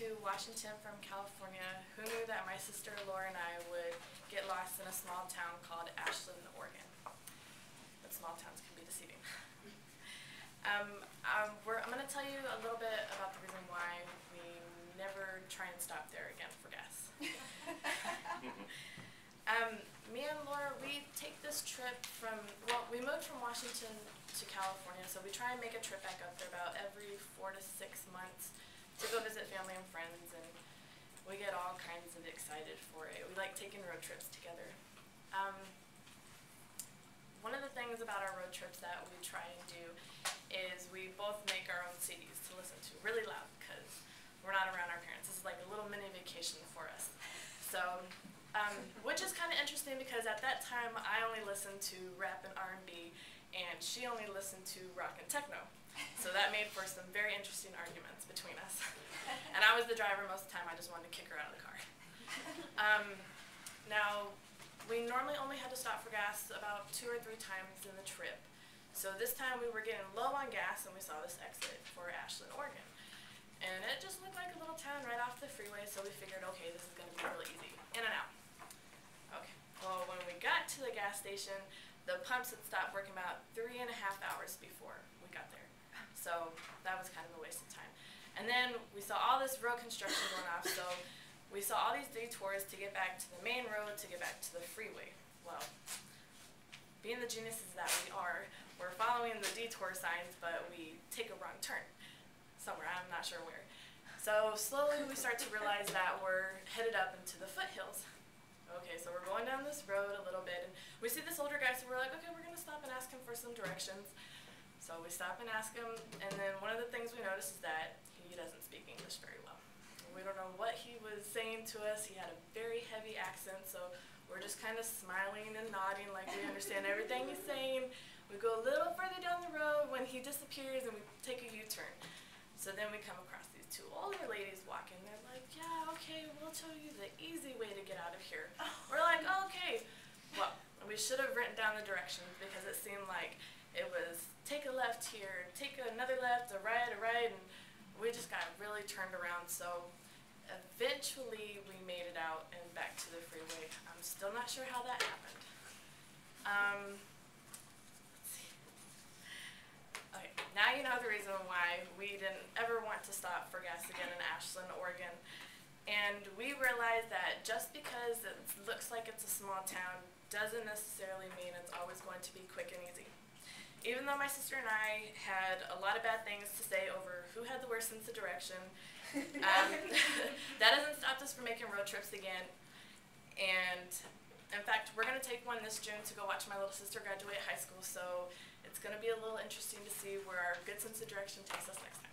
to Washington from California. Who knew that my sister Laura and I would get lost in a small town called Ashland, Oregon? But small towns can be deceiving. I'm going to tell you a little bit about the reason why we never try and stop there again for gas. Me and Laura, we take this trip from, well, we moved from Washington to California, so we try and make a trip back up there about every 4 to 6 months to go visit family and friends, and we get all kinds of excited for it. We like taking road trips together. One of the things about our road trips that we try and do is we both make our own CDs to listen to really loud because we're not around our parents. This is like a little mini vacation for us. So, which is kind of interesting because at that time I only listened to rap and R&B and she only listened to rock and techno. So that made for some very interesting arguments between us. And I was the driver most of the time. I just wanted to kick her out of the car. Now, we normally only had to stop for gas about 2 or 3 times in the trip. So this time we were getting low on gas and we saw this exit for Ashland, Oregon. And it just looked like a little town right off the freeway, so we figured, okay, this is going to be really easy. In and out. Okay. Well, when we got to the gas station, the pumps had stopped working about 3.5 hours before we got there. So that was kind of a waste of time. And then we saw all this road construction going off, so we saw all these detours to get back to the main road, to get back to the freeway. Well, being the geniuses that we are, we're following the detour signs, but we take a wrong turn somewhere, I'm not sure where. So slowly we start to realize that we're headed up into the foothills. Okay, so we're going down this road a little bit, and we see this older guy, so we're like, okay, we're going to stop and ask him for some directions. So we stop and ask him, and then one of the things we notice is that he doesn't speak English very well. We don't know what he was saying to us. He had a very heavy accent, so we're just kind of smiling and nodding like we understand everything he's saying. We go a little further down the road when he disappears, and we take a U-turn. So then we come across these 2 older ladies walking. They're like, yeah, okay, we'll show you the easy way to get out of here. We're like, oh, okay. Well, we should have written down the directions because it seemed like it was take a left here, take another left, a right, and we just got really turned around. So eventually we made it out and back to the freeway. I'm still not sure how that happened. Okay, now you know the reason why we didn't ever want to stop for gas again in Ashland, Oregon. And we realized that just because it looks like it's a small town doesn't necessarily mean it's always going to be quick and easy. Even though my sister and I had a lot of bad things to say over who had the worst sense of direction, that hasn't stopped us from making road trips again. And in fact, we're going to take one this June to go watch my little sister graduate high school, so it's going to be a little interesting to see where our good sense of direction takes us next time.